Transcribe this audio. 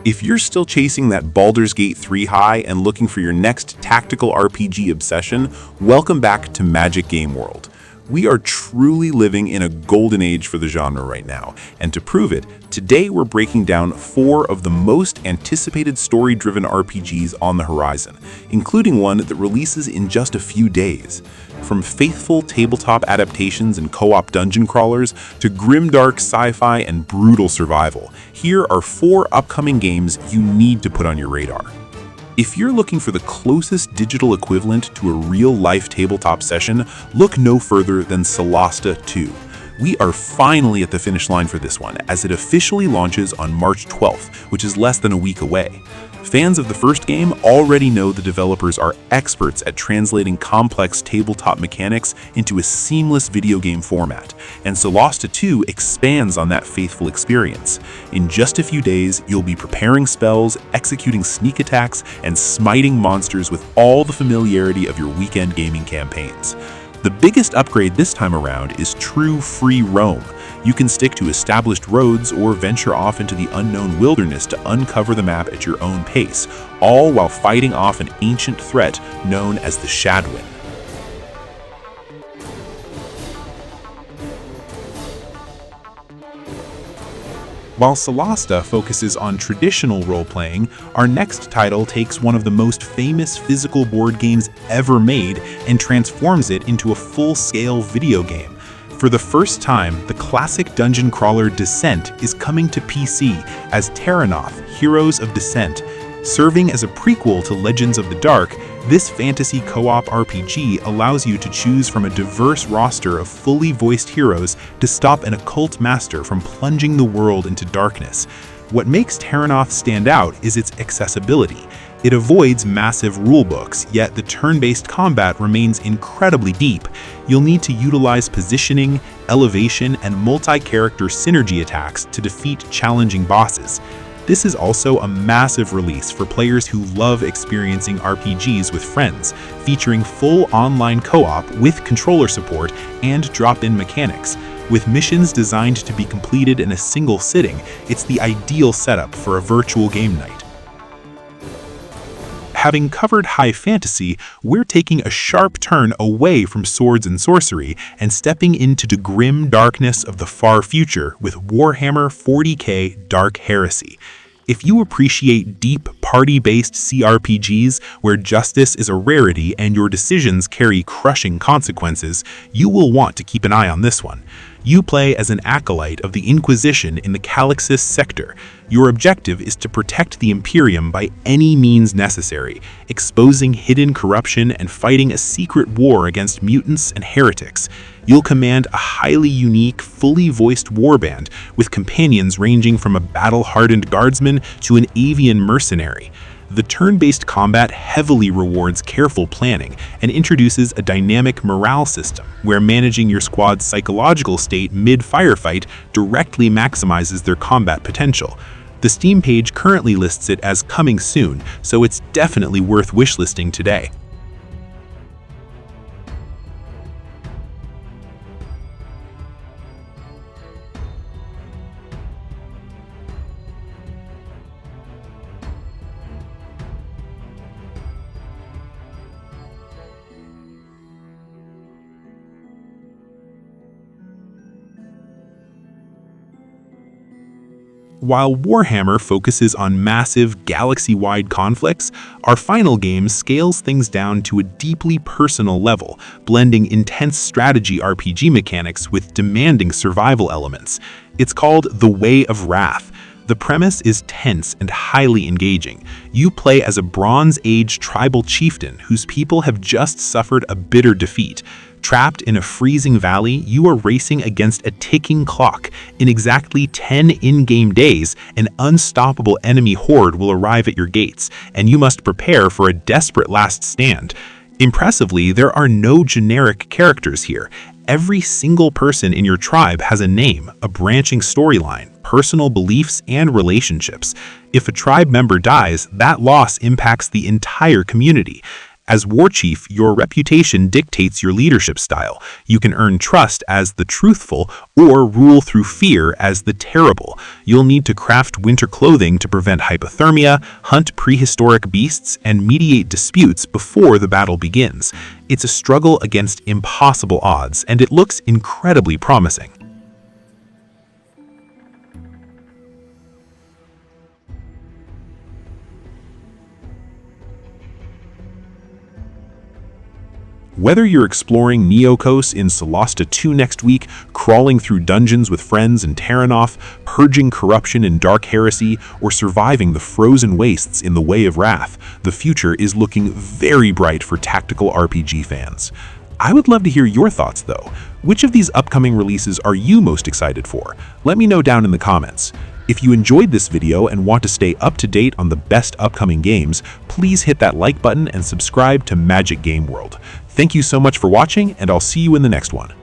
If you're still chasing that Baldur's Gate 3 high and looking for your next tactical RPG obsession, welcome back to Magic Game World. We are truly living in a golden age for the genre right now, and to prove it, today we're breaking down 4 of the most anticipated story-driven RPGs on the horizon, including one that releases in just a few days. From faithful tabletop adaptations and co-op dungeon crawlers to grimdark sci-fi and brutal survival, here are 4 upcoming games you need to put on your radar. If you're looking for the closest digital equivalent to a real-life tabletop session, look no further than Solasta II. We are finally at the finish line for this one, as it officially launches on March 12th, which is less than a week away. Fans of the first game already know the developers are experts at translating complex tabletop mechanics into a seamless video game format, and Solasta II expands on that faithful experience. In just a few days, you'll be preparing spells, executing sneak attacks, and smiting monsters with all the familiarity of your weekend gaming campaigns. The biggest upgrade this time around is true free roam. You can stick to established roads or venture off into the unknown wilderness to uncover the map at your own pace, all while fighting off an ancient threat known as the Shadowin. While Solasta focuses on traditional role-playing, our next title takes one of the most famous physical board games ever made and transforms it into a full-scale video game. For the first time, the classic dungeon crawler Descent is coming to PC as Terrinoth, Heroes of Descent. Serving as a prequel to Legends of the Dark, this fantasy co-op RPG allows you to choose from a diverse roster of fully voiced heroes to stop an occult master from plunging the world into darkness. What makes Terrinoth stand out is its accessibility. It avoids massive rulebooks, yet the turn-based combat remains incredibly deep. You'll need to utilize positioning, elevation, and multi-character synergy attacks to defeat challenging bosses. This is also a massive release for players who love experiencing RPGs with friends, featuring full online co-op with controller support and drop-in mechanics. With missions designed to be completed in a single sitting, it's the ideal setup for a virtual game night. Having covered high fantasy, we're taking a sharp turn away from swords and sorcery and stepping into the grim darkness of the far future with Warhammer 40k Dark Heresy. If you appreciate deep, party-based CRPGs where justice is a rarity and your decisions carry crushing consequences, you will want to keep an eye on this one. You play as an acolyte of the Inquisition in the Calixis sector. Your objective is to protect the Imperium by any means necessary, exposing hidden corruption and fighting a secret war against mutants and heretics. You'll command a highly unique, fully voiced warband with companions ranging from a battle-hardened guardsman to an avian mercenary. The turn-based combat heavily rewards careful planning and introduces a dynamic morale system where managing your squad's psychological state mid-firefight directly maximizes their combat potential. The Steam page currently lists it as coming soon, so it's definitely worth wishlisting today. While Warhammer focuses on massive, galaxy-wide conflicts, our final game scales things down to a deeply personal level, blending intense strategy RPG mechanics with demanding survival elements. It's called The Way of Wrath. The premise is tense and highly engaging. You play as a Bronze Age tribal chieftain whose people have just suffered a bitter defeat. Trapped in a freezing valley, you are racing against a ticking clock. In exactly 10 in-game days, an unstoppable enemy horde will arrive at your gates, and you must prepare for a desperate last stand. Impressively, there are no generic characters here. Every single person in your tribe has a name, a branching storyline, personal beliefs, and relationships. If a tribe member dies, that loss impacts the entire community. As war chief, your reputation dictates your leadership style. You can earn trust as the truthful or rule through fear as the terrible. You'll need to craft winter clothing to prevent hypothermia, hunt prehistoric beasts, and mediate disputes before the battle begins. It's a struggle against impossible odds, and it looks incredibly promising. Whether you're exploring Neokos in Solasta II next week, crawling through dungeons with friends in Terrinoth, purging corruption in Dark Heresy, or surviving the frozen wastes in the Way of Wrath, the future is looking very bright for tactical RPG fans. I would love to hear your thoughts though. Which of these upcoming releases are you most excited for? Let me know down in the comments. If you enjoyed this video and want to stay up to date on the best upcoming games, please hit that like button and subscribe to Magic Game World. Thank you so much for watching, and I'll see you in the next one.